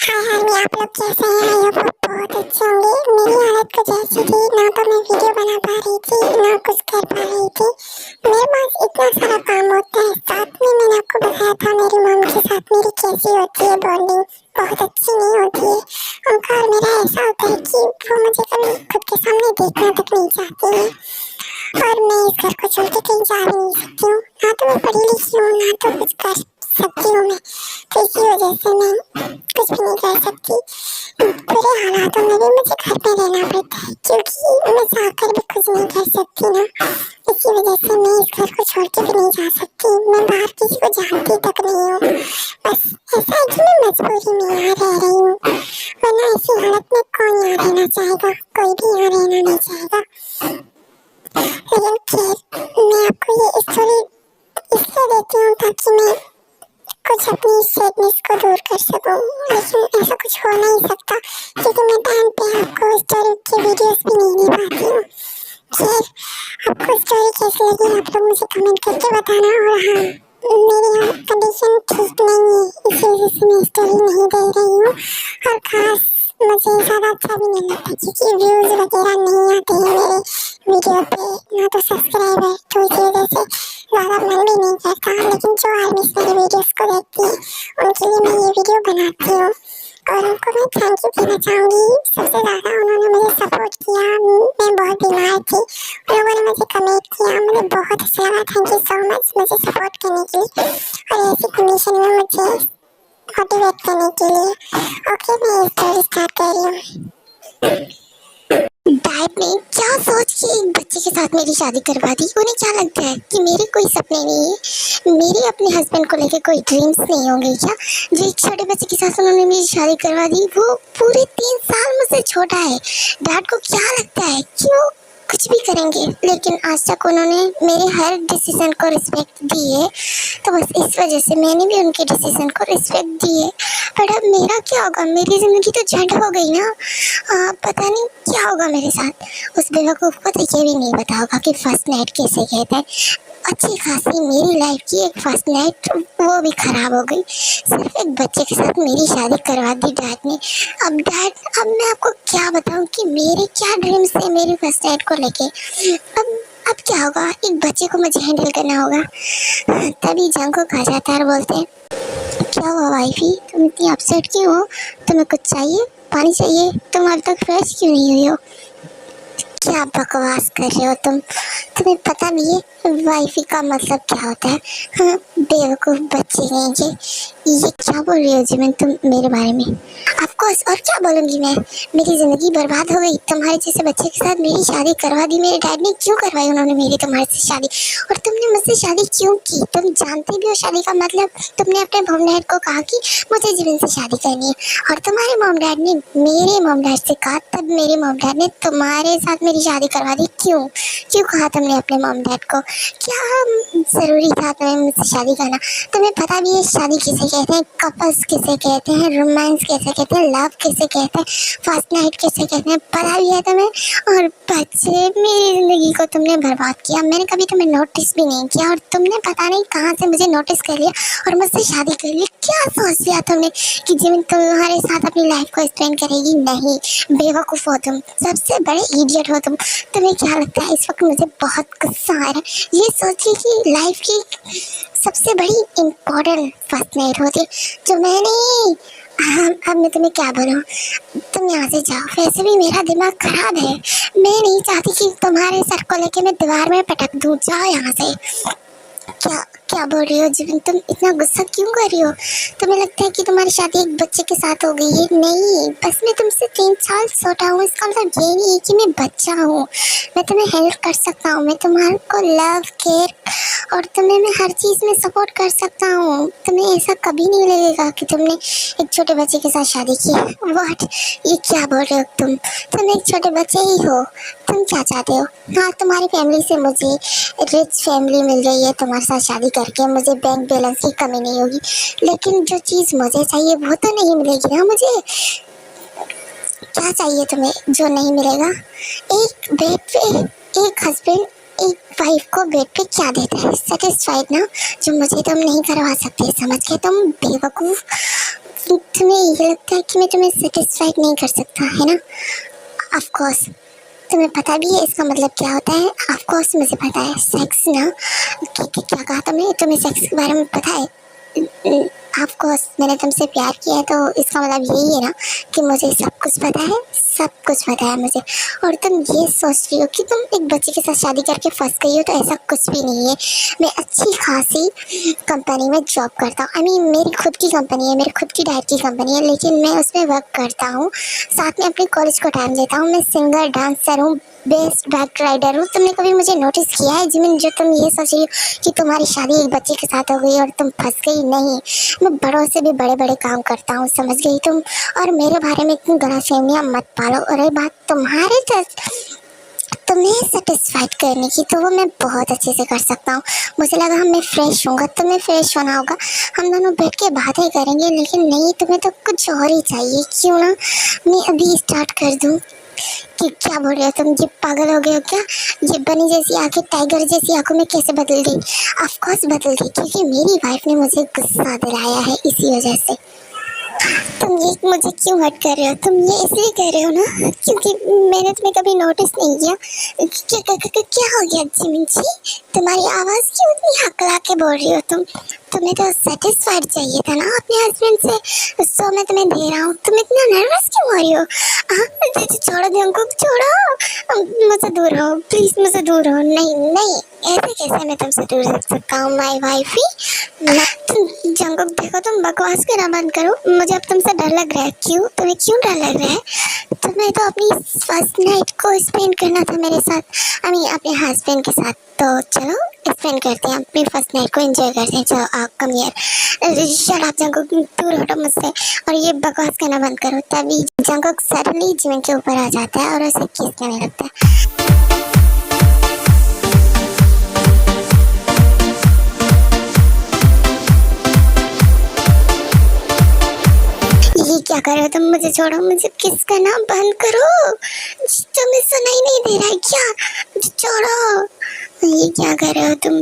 हाय हाय, आप लोग कैसे हैं? आई होप आप बहुत अच्छे होंगे। मेरी हालत कुछ ऐसी थी, ना तो मैं वीडियो बना पा रही थी, ना कुछ कर पा रही थी। मेरे पास इतना सारा काम होता है। साथ में मैंने आपको बताया था मेरी मॉम के साथ मेरी कैसी होती है बॉन्डिंग, बहुत अच्छी नहीं होती है। उनका और मेरा ऐसा होता है कि वो मुझे कभी खुद के सामने देखना तक नहीं चाहती है, और मैं इस घर को छोड़ के कहीं जा भी नहीं सकती हूँ। ना तो मैं पढ़ी लिखी हूँ, ना तो कुछ कर सकती हूँ मैं, तो इसी वजह से मैं कुछ भी नहीं कर सकती। बुरे हालातों में भी मुझे घर पे रहना पड़ता है, क्योंकि मैं चाहकर भी कुछ नहीं कर सकती ना। इसी वजह से मैं इस घर को छोड़ के भी नहीं जा सकती। मैं बाहर किसी को जानती तक नहीं हूँ। बस ऐसा है कि मैं मजबूरी में यहाँ रह रही हूँ, वरना ऐसी हालत में कौन यहाँ रहना चाहेगा? कोई भी यहाँ रहना नहीं चाहेगा। लेकिन खैर, मैं आपको ये स्टोरी इसलिए देती हूँ ताकि मैं कुछ अपनी सैडनेस को दूर कर सकूं। लेकिन ऐसा कुछ हो नहीं सकता, क्योंकि मैं टाइम पे आपको स्टोरी की वीडियोस भी नहीं दे पाती हूँ। खैर, आपको स्टोरी कैसी लगी आप लोग मुझे कमेंट करके बताना। और हाँ, मेरी कंडीशन ठीक नहीं है, इसी वजह से मैं स्टोरी नहीं दे रही हूँ। और खास मुझे ज़्यादा अच्छा भी नहीं लगता, क्योंकि व्यूज़ वगैरह नहीं आते हैं मेरे वीडियो पे, ना तो सब्सक्राइबर, तो इसी वजह से ज़्यादा मन भी नहीं करता। लेकिन जो आर्मीज मेरे वीडियोस को देखती हैं, उनके लिए मैं ये वीडियो बनाती हूँ, और उनको मैं थैंक यू कहना चाहूँगी। सबसे ज़्यादा उन्होंने मुझे सपोर्ट किया। मैं बहुत बीमार थी, उन लोगों ने मुझे कमेंट किया, मुझे बहुत अच्छा लगा। थैंक यू सो मच मुझे सपोर्ट करने के लिए, और ऐसी कंडीशन में मुझे मोटिवेट करने के लिए। ओके, मैं स्टोरी स्टार्ट कर रही हूँ। डैड ने क्या सोच के एक बच्चे के साथ मेरी शादी करवा दी? उन्हें क्या लगता है कि मेरे कोई सपने नहीं है, मेरे अपने हस्बैंड को लेके कोई ड्रीम्स नहीं होंगे क्या? जो एक छोटे बच्चे के साथ उन्होंने मेरी शादी करवा दी, वो पूरे 3 साल मुझसे छोटा है। डैड को क्या लगता है कि वो कुछ भी करेंगे? लेकिन आज तक उन्होंने मेरे हर डिसीजन को रिस्पेक्ट दी है, तो बस इस वजह से मैंने भी उनके डिसीजन को रिस्पेक्ट दी है। पर अब मेरा क्या होगा? मेरी ज़िंदगी तो झंड हो गई ना। पता नहीं क्या होगा मेरे साथ। उस बेवकूफ़ को तो ये भी नहीं पता होगा कि फर्स्ट नाइट कैसे कहते हैं। अच्छी खासी मेरी लाइफ की एक फर्स्ट नाइट वो भी ख़राब हो गई, सिर्फ एक बच्चे के साथ मेरी शादी करवा दी डैड ने। अब मैं आपको क्या बताऊं कि मेरे क्या ड्रीम्स थे मेरी फर्स्ट नाइट को लेके। अब क्या होगा? एक बच्चे को मुझे हैंडल करना होगा। तभी जंग को खा जाता है और बोलते हैं, क्या हुआ वाइफी, तुम इतनी अपसेट क्यों हो? तुम्हें कुछ चाहिए? पानी चाहिए? तुम अभी तक फ्रेश क्यों नहीं हुई हो? क्या बकवास कर रहे हो तुम? तुम्हें पता भी है वाइफी का मतलब क्या होता है? हाँ, बेवकूफ़ बच्चे नहीं ये क्या बोल रही हो जिमिन तुम मेरे बारे में? ऑफकोर्स, और क्या बोलूँगी मैं? मेरी ज़िंदगी बर्बाद हो गई तुम्हारे जैसे बच्चे के साथ। मेरी शादी करवा दी मेरे डैड ने। क्यों करवाई उन्होंने मेरी तुम्हारे से शादी? और तुमने मुझसे शादी क्यों की? तुम जानते भी हो शादी का मतलब। तुमने अपने मॉम डैड को कहा कि मुझे जिमिन से शादी करनी है, और तुम्हारे मॉम डैड ने मेरे मॉम डैड से कहा, तब मेरे मॉम डैड ने तुम्हारे साथ मेरी शादी करवा दी। क्यों क्यों कहा तुमने अपने मॉम डैड को? क्या ज़रूरी था तुम्हें मुझसे शादी करना? तुम्हें पता भी है शादी किसे कहते हैं, कपल्स किसे कहते हैं, रोमांस किसे कहते हैं, लव किसे कहते हैं, फर्स्ट नाइट किसे कहते हैं, पता भी है तुम्हें। और बच्चे, मेरी ज़िंदगी को तुमने बर्बाद किया। मैंने कभी तुम्हें नोटिस भी नहीं किया, और तुमने पता नहीं कहाँ से मुझे नोटिस कर लिया और मुझसे शादी कर ली। क्या सोच लिया तुमने कि जिमिन तुम्हारे साथ अपनी लाइफ को स्पेंड करेगी? नहीं, बेवकूफ़ हो तुम, सबसे बड़े इडियट हो तुम। तुम्हें क्या लगता है? इस वक्त मुझे बहुत गुस्सा आ रहा है ये सोच के कि लाइफ की सबसे बड़ी इम्पोर्टेंट फर्स्ट नाइट होती है जो मैंने। अब मैं तुम्हें क्या बोलूँ? तुम यहाँ से जाओ, वैसे भी मेरा दिमाग खराब है। मैं नहीं चाहती कि तुम्हारे सर को लेके मैं दीवार में पटक दूँ। जाओ यहाँ से। क्या क्या बोल रही हो जिमिन? तुम इतना गुस्सा क्यों कर रही हो? तुम्हें लगता है कि तुम्हारी शादी एक बच्चे के साथ हो गई है? नहीं, बस मैं तुमसे 3 साल छोटा हूँ। इसका मतलब ये नहीं है कि मैं बच्चा हूँ। मैं तुम्हें हेल्प कर सकता हूँ, मैं तुम्हारे को लव केयर और तुम्हें मैं हर चीज़ में सपोर्ट कर सकता हूँ। तुम्हें ऐसा कभी नहीं लगेगा कि तुमने एक छोटे बच्चे के साथ शादी की है। व्हाट? ये क्या बोल रहे हो तुम? तुम एक छोटे बच्चे ही हो। तुम क्या चाहते हो? हाँ, तुम्हारी फैमिली से मुझे रिच फैमिली मिल गई है, तुम्हारे साथ शादी करके मुझे बैंक बैलेंस की कमी नहीं होगी। लेकिन जो चीज़ मुझे चाहिए वो तो नहीं मिलेगी ना मुझे। क्या चाहिए तुम्हें जो नहीं मिलेगा? एक बेड पे एक हस्बैंड एक वाइफ को बेड पे क्या देता है? सेटिस्फाइड ना, जो मुझे तुम नहीं करवा सकते। समझ गए तुम बेवकूफ़? तुम्हें ये लगता है कि मैं तुम्हें सेटिस्फाइड नहीं कर सकता, है ना? ऑफ कोर्स तुम्हें पता भी है इसका मतलब क्या होता है। ऑफ कोर्स मुझे पता है, सेक्स ना। क्या कहा तुमने? तुम्हें सेक्स के बारे में पता है? ऑफ कोर्स मैंने तुमसे प्यार किया है, तो इसका मतलब यही है ना कि मुझे सब कुछ पता है, सब कुछ पता है मुझे। और तुम ये सोच रही हो कि तुम एक बच्चे के साथ शादी करके फंस गई हो, तो ऐसा कुछ भी नहीं है। मैं अच्छी खासी कंपनी में जॉब करता हूँ। आई मीन मेरी खुद की कंपनी है, मेरी खुद की डाइट की कंपनी है, लेकिन मैं उसमें वर्क करता हूँ, साथ में अपने कॉलेज को टाइम देता हूँ। मैं सिंगर, डांसर हूँ, बेस्ट बाइक राइडर हूँ। तुमने कभी मुझे नोटिस किया है जिमिन, जो तुम ये सोच रही हो कि तुम्हारी शादी एक बच्चे के साथ हो गई और तुम फंस गई? नहीं, मैं बड़ों से भी बड़े बड़े काम करता हूँ, समझ गई तुम? और मेरे बारे में इतनी गलतफहमियां मत पालो। और ये बात तुम्हारे तुम्हें सेटिस्फाइड करने की, तो वो मैं बहुत अच्छे से कर सकता हूँ। मुझे लगा मैं फ्रेश होऊंगा, तुम्हें फ्रेश होना होगा, हम दोनों बैठ के बातें करेंगे, लेकिन नहीं, तुम्हें तो कुछ और ही चाहिए। क्यों ना मैं अभी स्टार्ट कर दूँ? कि क्या बोल रहे हो तुम? ये पागल हो गए हो क्या? ये बनी जैसी आंखें टाइगर जैसी आंखों में कैसे बदल गई? ऑफ कोर्स बदल गई, क्योंकि मेरी वाइफ ने मुझे गुस्सा दिलाया है, इसी वजह से। तुम ये मुझे क्यों हर्ट कर रहे हो? तुम ये इसलिए कह रहे हो ना क्योंकि मैंने तुम्हें कभी नोटिस नहीं किया। क्या हो गया जिमिन जी? तुम्हारी आवाज़ क्यों इतनी हकला के बोल रही हो तुम? तुम्हें तो सेटिस्फाइड चाहिए था ना अपने हस्बैंड से, सो मैं तुम्हें दे रहा हूँ। तुम इतना नर्वस क्यों हो रही हो? छोड़ो जंकुक, छोड़ो, मुझसे दूर रहो प्लीज़, मुझसे दूर रहो। नहीं नहीं, ऐसे कैसे मैं तुमसे दूर रह सकता हूँ माई वाइफ ही? जंकुक देखो, तुम बकवास करना बंद करो, मुझे अब तुमसे डर लग रहा है। क्यों? तुम्हें क्यों डर लग रहा है? तुम्हें तो अपनी फर्स्ट नाइट को स्पेंड करना था मेरे साथ, आई मीन अपने हस्बैंड के साथ। तो चलो स्पेंड करते हैं, अपनी फर्स्ट नाइट को एंजॉय करते हैं। चलो आप come here, shut up Jungkook, दूर हटो मुझसे और ये बकवास करना बंद करो। तभी जंकुक सडनली जिमिन के ऊपर आ जाता है और उसे किस करने लगता है। ये क्या कर रहे हो तुम? मुझे छोड़ो, मुझे किस करना बंद करो। तुम्हें सुनाई नहीं दे रहा है क्या? छोड़ो, ये क्या कर रहे हो तुम?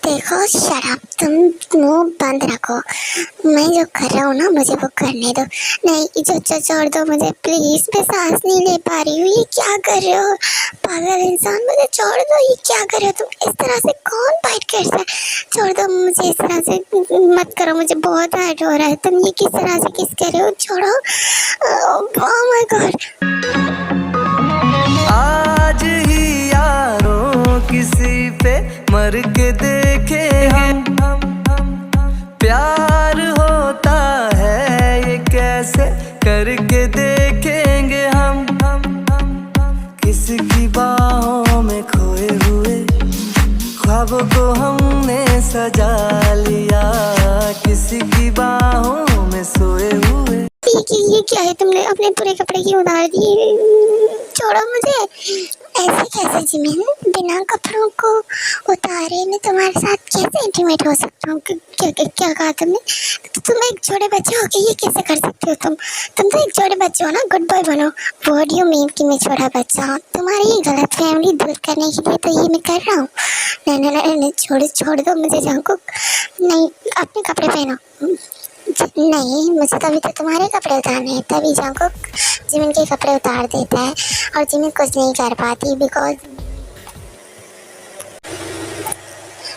देखो शराब, तुम मुंह बंद रखो। मैं जो कर रहा हूँ ना, मुझे वो करने दो। नहीं छोड़ दो मुझे प्लीज, मैं सांस नहीं ले पा रही हूँ। ये क्या कर रहे हो पागल इंसान? मुझे छोड़ दो। ये क्या कर रहे हो तुम? इस तरह से कौन बाइट करता है? छोड़ दो मुझे, इस तरह से मत करो, मुझे बहुत हर्ट हो रहा है। तुम ये किस तरह से किस कर रहे हो? छोड़ो। Oh my God. आज ही यारों किसी पे मर के देखे हम, प्यार होता है ये कैसे करके देखेंगे हम। किसकी बाहों में खोए हुए ख्वाबों को हमने सजा लिया, किसी की बाहों में सोए हुए। ये क्या है? तुमने अपने पूरे कपड़े क्यों उतार दिए? छोड़ो मुझे। ऐसे कैसे जिमिन, बिना कपड़ों को उतारे मैं तुम्हारे साथ कैसे इंटीमेट हो सकता हूँ? क्या कहा तुमने? तो तुम एक छोटे बच्चे हो के ये कैसे कर सकते हो? तुम तो एक छोटे बच्चे हो ना, गुड बॉय बनो। व्हाट डू यू मीन कि मैं छोटा बच्चा हूँ? तुम्हारी ये गलत फैमिली दूर करने के लिए तो ये मैं कर रहा हूँ। नहीं छोड़ दो मुझे जंकुक। नहीं, अपने कपड़े पहनो। नहीं, मुझे तभी तो तुम्हारे कपड़े उतारने हैं। तभी जंकुक जिमिन के कपड़े उतार देता है और जिमिन कुछ नहीं कर पाती, बिकॉज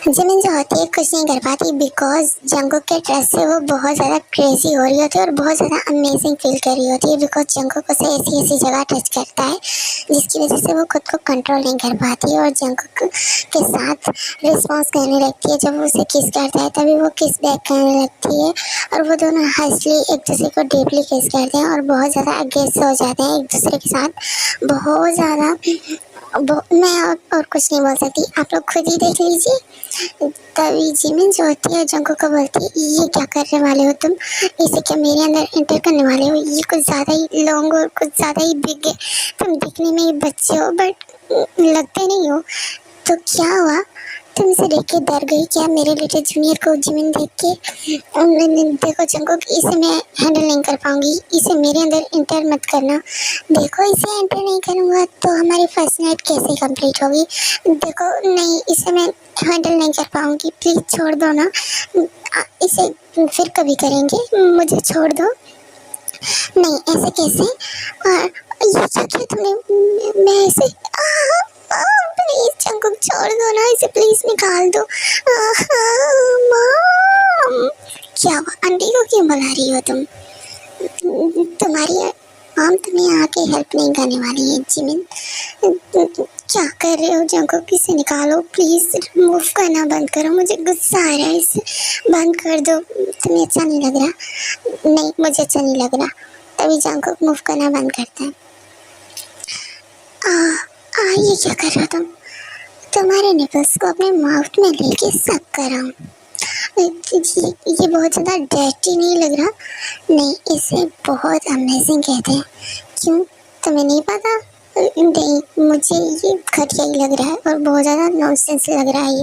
जिमिन जो होती है कुछ नहीं कर पाती, बिकॉज जंकुक के ड्रेस से वो बहुत ज़्यादा क्रेजी हो रही होती है और बहुत ज़्यादा अमेजिंग फील कर रही होती है। बिकॉज जंकुक उसे ऐसी जगह टच करता है जिसकी वजह से वो खुद को कंट्रोल नहीं कर पाती और जंकुक के साथ रिस्पॉन्स करने लगती है। जब वो उसे किस करता है तभी वो किस बैक करने लगती है और वो दोनों हंसली एक दूसरे को डीपली किस करते हैं और बहुत ज़्यादा अगेंस्ट हो जाते हैं एक दूसरे के साथ। बहुत ज़्यादा मैं और कुछ नहीं बोल सकती, आप लोग खुद ही देख लीजिए। तभी जिमिन जो होती है जंकुक को बोलती है, ये क्या करने वाले हो तुम? इसे क्या मेरे अंदर एंटर करने वाले हो? ये कुछ ज़्यादा ही लॉन्ग और कुछ ज़्यादा ही बिग है। तुम दिखने में ही बच्चे हो बट लगते नहीं हो। तो क्या हुआ? तुम इसे देख के डर गई क्या मेरे लिटिल जूनियर को जिमिन देख के? मैंने देखो जंगकुक, इसे मैं हैंडल नहीं कर पाऊंगी, इसे मेरे अंदर इंटर मत करना। देखो इसे एंटर नहीं करूँगा तो हमारी फर्स्ट नाइट कैसे कंप्लीट होगी? देखो नहीं, इसे मैं हैंडल नहीं कर पाऊंगी, प्लीज़ छोड़ दो ना। इसे फिर कभी करेंगे, मुझे छोड़ दो। नहीं ऐसे कैसे? और ये क्या किया तुमने? मैं ऐसे प्लीज जंगकुक छोड़ दो ना, इसे प्लीज निकाल दो। मॉम, क्या हुआ? आंटी को क्यों बुला रही हो तुम? तुम्हारी मॉम तुम्हें आके हेल्प नहीं करने वाली है जिमिन। क्या कर रहे हो जंगकुक? इसे निकालो प्लीज, मूव करना बंद करो, मुझे गुस्सा आ रहा है, इसे बंद कर दो। तुम्हें अच्छा नहीं लग रहा? नहीं मुझे अच्छा नहीं लग रहा। तभी जंगकुक मूव करना बंद करता है। ये क्या कर रहे हो तुम? तुम्हारे निपल्स को अपने माउथ में लेके सक कर रहा हूँ। ये बहुत ज़्यादा डर्टी नहीं लग रहा? नहीं, इसे बहुत अमेजिंग कहते हैं। क्यों, तुम्हें नहीं पता? नहीं, मुझे ये घटिया ही लग रहा है और बहुत ज़्यादा नॉनसेंस लग रहा है।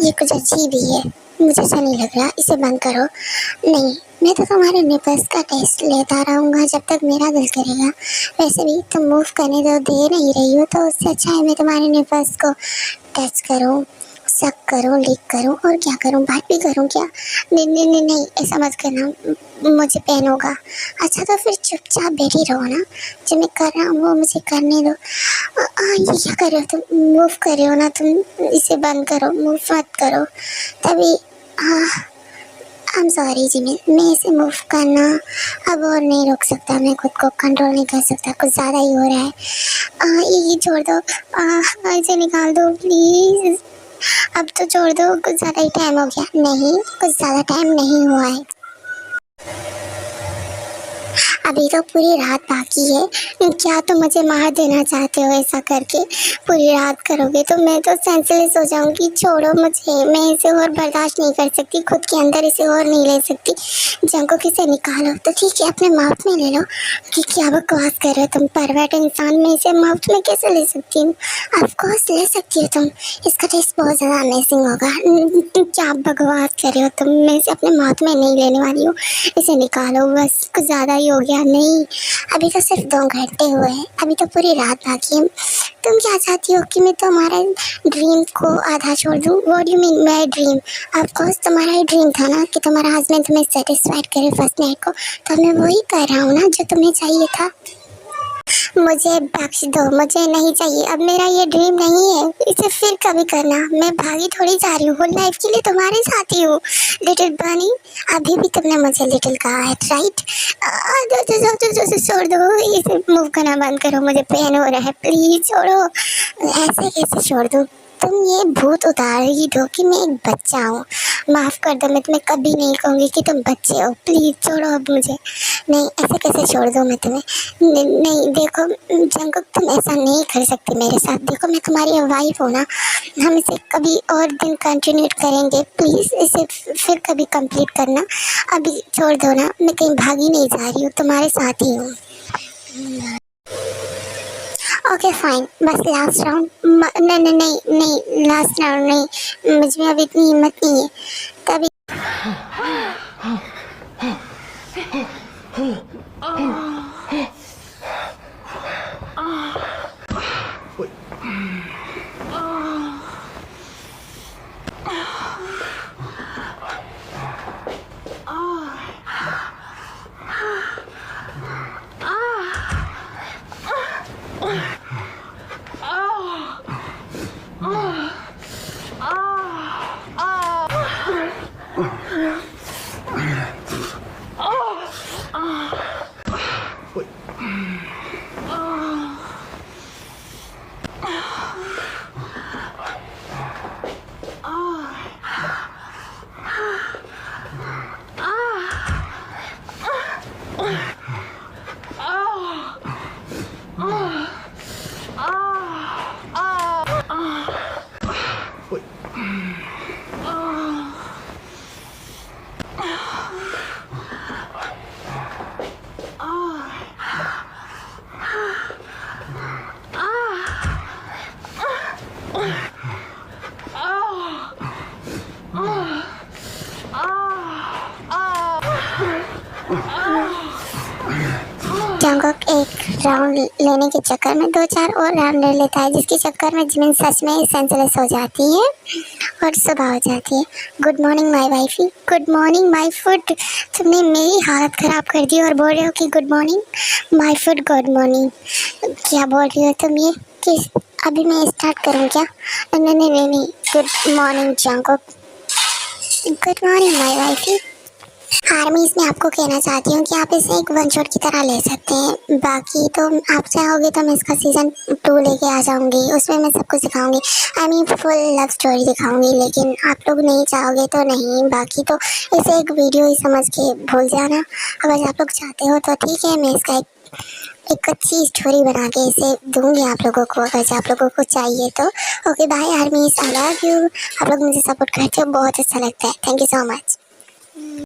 ये कुछ अजीब ही है, मुझे अच्छा नहीं लग रहा, इसे बंद करो। नहीं, मैं तो तुम्हारे निपल्स का टेस्ट लेता रहूँगा जब तक मेरा दिल करेगा। वैसे भी तुम मूव करने दे नहीं रही हो, तो उससे अच्छा है मैं तुम्हारे निपल्स को टच करूँ, सक करूँ, लिक करूँ और क्या करूँ, बात भी करूँ क्या? नहीं नहीं नहीं नहीं, ऐसा मत करना, मुझे पेन होगा। अच्छा तो फिर चुपचाप बैठी रहो ना, जो मैं कर रहा हूँ वो मुझे करने दो। ये क्या कर रहे हो तुम? मूव कर रहे हो ना तुम, इसे बंद करो, मूव मत करो। तभी आई एम सॉरी जिमिन, मैं इसे मूव करना अब और नहीं रोक सकता, मैं खुद को कंट्रोल नहीं कर सकता, कुछ ज़्यादा ही हो रहा है। ये छोड़ दो, इसे निकाल दो प्लीज़, अब तो छोड़ दो, कुछ ज़्यादा ही टाइम हो गया। नहीं, कुछ ज़्यादा टाइम नहीं हुआ है, अभी तो पूरी रात बाकी है। क्या तुम मुझे मार देना चाहते हो? ऐसा करके पूरी रात करोगे तो मैं तो सेंसलेस हो जाऊंगी। छोड़ो मुझे, मैं इसे और बर्दाश्त नहीं कर सकती, खुद के अंदर इसे और नहीं ले सकती। जंगकुक इसे निकालो तो ठीक है, अपने माउथ में ले लो। कि क्या बकवास कर रहे हो तुम परवर्ट इंसान, में इसे माउथ में कैसे ले सकती हूँ? ऑफकोर्स ले सकती हो तुम, इसका टेस्ट बहुत ज़्यादा अमेजिंग होगा। क्या बकवास कर रहे हो तुम? मैं इसे अपने माउथ में नहीं लेने वाली हूँ, इसे निकालो बस, कुछ ज़्यादा ही हो गया। नहीं, अभी तो सिर्फ 2 घंटे हुए हैं, अभी तो पूरी रात बाकी है। तुम क्या चाहती हो कि मैं तुम्हारे ड्रीम को आधा छोड़ दूँ? What do you mean my dream? Of course तुम्हारा ही ड्रीम था ना कि तुम्हारा हस्बैंड तुम्हें सेटिस्फाइड करे फर्स्ट नाइट को, तो मैं वही कर रहा हूँ ना जो तुम्हें चाहिए था। मुझे बख्श दो, मुझे नहीं चाहिए, अब मेरा ये ड्रीम नहीं है, इसे फिर कभी करना। मैं भागी थोड़ी जा रही हूँ, होल लाइफ के लिए तुम्हारे साथ ही हूँ लिटिल बनी। अभी भी तुमने मुझे लिटिल कहा है, राइट? छोड़ दो, इसे मूव करना बंद करो, मुझे पेन हो रहा है, प्लीज छोड़ो। ऐसे कैसे छोड़ दूँ? तुम ये भूत उतार ही दो कि मैं एक बच्चा हूँ। माफ़ कर दो, मैं तुम्हें कभी नहीं कहूँगी कि तुम बच्चे हो, प्लीज़ छोड़ो अब मुझे। नहीं, ऐसे कैसे छोड़ दूँ मैं तुम्हें? नहीं देखो जंगकुक, तुम ऐसा नहीं कर सकती मेरे साथ। देखो मैं तुम्हारी वाइफ हूँ ना, हम इसे कभी और दिन कंटिन्यू करेंगे, प्लीज़ इसे फिर कभी कंप्लीट करना। अभी छोड़ दो ना, मैं कहीं भागी नहीं जा रही हूँ, तुम्हारे साथ ही हूँ। ओके फाइन, बस लास्ट राउंड। नहीं नहीं नहीं नहीं, लास्ट राउंड नहीं, मुझ में अभी इतनी हिम्मत नहीं है। तभी जंगकुक एक राउंड लेने के चक्कर में 2-4 और राउंड ले लेता है, जिसके चक्कर में जिमिन सच में सेंसलेस हो जाती है और सुबह हो जाती है। Good morning my wifey, good morning my food. तुमने मेरी हालत ख़राब कर दी और बोल रहे हो कि good morning my food, good morning. क्या बोल रही हो तुम ये कि अभी मैं स्टार्ट करूँ क्या? नहीं, good morning Jungkook, good morning my wifey. Army इसमें आपको कहना चाहती हूँ कि आप इसे एक वन शॉट की तरह ले सकते हैं। बाकी तो आप चाहोगे तो मैं इसका सीज़न 2 लेके आ जाऊँगी, उसमें मैं सब कुछ दिखाऊँगी। I mean full love story दिखाऊँगी, लेकिन आप लोग नहीं चाहोगे तो नहीं। बाकी तो इसे एक वीडियो ही समझ के भूल जाना। अगर आप लोग चाहते हो तो ठीक है, मैं इसका एक अच्छी स्टोरी बना के इसे दूँगी आप लोगों को, अगर आप लोगों को चाहिए तो। Okay bye army, I love you. आप लोग मुझे सपोर्ट करते हो, बहुत अच्छा लगता है। Thank you so much.